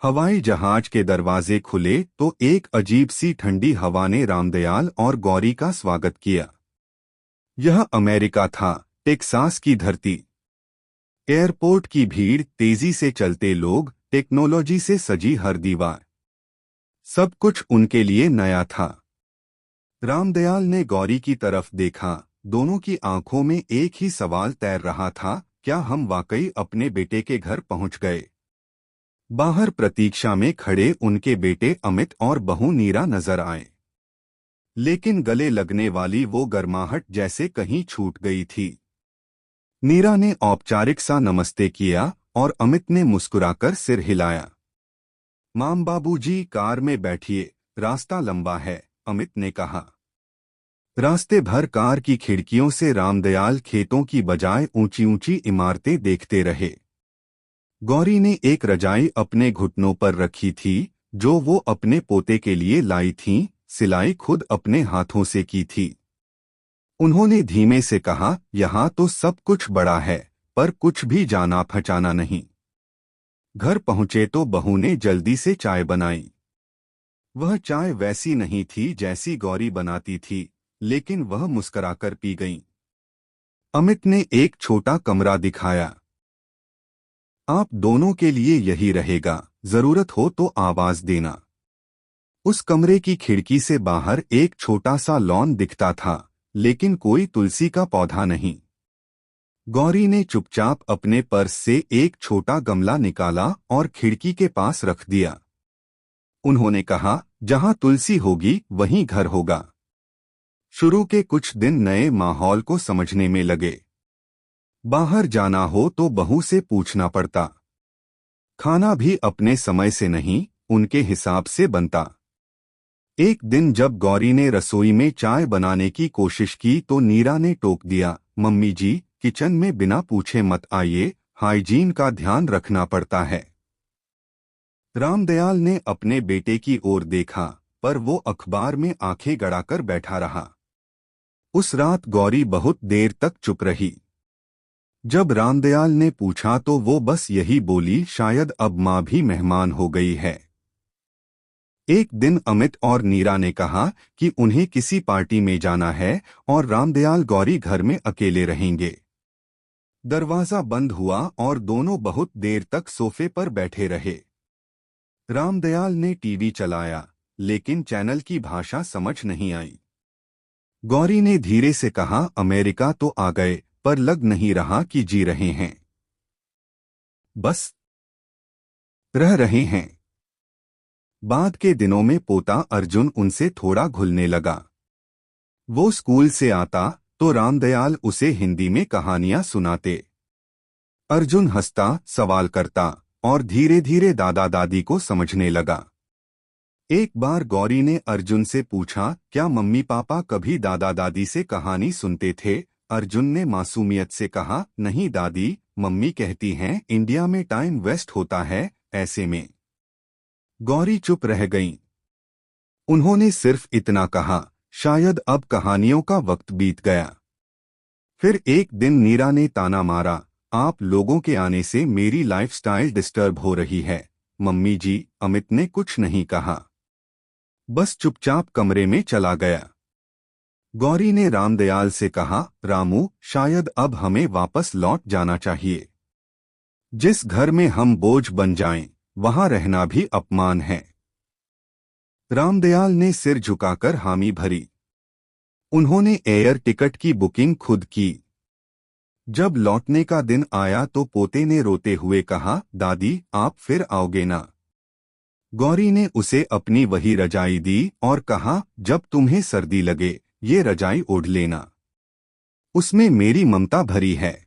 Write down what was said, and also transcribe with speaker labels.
Speaker 1: हवाई जहाज के दरवाजे खुले तो एक अजीब सी ठंडी हवा ने रामदयाल और गौरी का स्वागत किया। यह अमेरिका था, टेक्सास की धरती। एयरपोर्ट की भीड़, तेजी से चलते लोग, टेक्नोलॉजी से सजी हर दीवार, सब कुछ उनके लिए नया था। रामदयाल ने गौरी की तरफ देखा। दोनों की आंखों में एक ही सवाल तैर रहा था, क्या हम वाकई अपने बेटे के घर पहुंच गए? बाहर प्रतीक्षा में खड़े उनके बेटे अमित और बहू नीरा नजर आए, लेकिन गले लगने वाली वो गर्माहट जैसे कहीं छूट गई थी। नीरा ने औपचारिक सा नमस्ते किया और अमित ने मुस्कुराकर सिर हिलाया। माम बाबूजी, कार में बैठिए, रास्ता लंबा है, अमित ने कहा। रास्ते भर कार की खिड़कियों से रामदयाल खेतों की बजाय ऊंची ऊंची इमारतें देखते रहे। गौरी ने एक रजाई अपने घुटनों पर रखी थी, जो वो अपने पोते के लिए लाई थीं, सिलाई खुद अपने हाथों से की थी। उन्होंने धीमे से कहा, यहाँ तो सब कुछ बड़ा है, पर कुछ भी जाना पहचाना नहीं। घर पहुंचे तो बहू ने जल्दी से चाय बनाई। वह चाय वैसी नहीं थी जैसी गौरी बनाती थी, लेकिन वह मुस्कुराकर पी गईं। अमित ने एक छोटा कमरा दिखाया। आप दोनों के लिए यही रहेगा, जरूरत हो तो आवाज देना। उस कमरे की खिड़की से बाहर एक छोटा सा लॉन दिखता था, लेकिन कोई तुलसी का पौधा नहीं। गौरी ने चुपचाप अपने पर्स से एक छोटा गमला निकाला और खिड़की के पास रख दिया। उन्होंने कहा, जहां तुलसी होगी वहीं घर होगा। शुरू के कुछ दिन नए माहौल को समझने में लगे। बाहर जाना हो तो बहू से पूछना पड़ता। खाना भी अपने समय से नहीं, उनके हिसाब से बनता। एक दिन जब गौरी ने रसोई में चाय बनाने की कोशिश की तो नीरा ने टोक दिया, मम्मी जी, किचन में बिना पूछे मत आइए, हाइजीन का ध्यान रखना पड़ता है। रामदयाल ने अपने बेटे की ओर देखा, पर वो अखबार में आंखें गड़ाकर बैठा रहा। उस रात गौरी बहुत देर तक चुप रही। जब रामदयाल ने पूछा तो वो बस यही बोली, शायद अब माँ भी मेहमान हो गई है। एक दिन अमित और नीरा ने कहा कि उन्हें किसी पार्टी में जाना है और रामदयाल गौरी घर में अकेले रहेंगे। दरवाजा बंद हुआ और दोनों बहुत देर तक सोफे पर बैठे रहे। रामदयाल ने टीवी चलाया, लेकिन चैनल की भाषा समझ नहीं आई। गौरी ने धीरे से कहा, अमेरिका तो आ गए, पर लग नहीं रहा कि जी रहे हैं, बस रह रहे हैं। बाद के दिनों में पोता अर्जुन उनसे थोड़ा घुलने लगा। वो स्कूल से आता तो रामदयाल उसे हिंदी में कहानियां सुनाते। अर्जुन हंसता, सवाल करता और धीरे धीरे दादा दादी को समझने लगा। एक बार गौरी ने अर्जुन से पूछा, क्या मम्मी पापा कभी दादा दादी से कहानी सुनते थे? अर्जुन ने मासूमियत से कहा, नहीं दादी, मम्मी कहती हैं इंडिया में टाइम वेस्ट होता है, ऐसे में। गौरी चुप रह गईं। उन्होंने सिर्फ इतना कहा, शायद अब कहानियों का वक्त बीत गया। फिर एक दिन नीरा ने ताना मारा, आप लोगों के आने से मेरी लाइफस्टाइल डिस्टर्ब हो रही है। मम्मी जी, अमित ने कुछ नहीं कहा, बस चुपचाप कमरे में चला गया। गौरी ने रामदयाल से कहा, रामू, शायद अब हमें वापस लौट जाना चाहिए। जिस घर में हम बोझ बन जाएं, वहां रहना भी अपमान है। रामदयाल ने सिर झुकाकर हामी भरी। उन्होंने एयर टिकट की बुकिंग खुद की। जब लौटने का दिन आया तो पोते ने रोते हुए कहा, दादी, आप फिर आओगे ना? गौरी ने उसे अपनी वही रजाई दी और कहा, जब तुम्हें सर्दी लगे, ये रजाई ओढ़ लेना। उसमें मेरी ममता भरी है।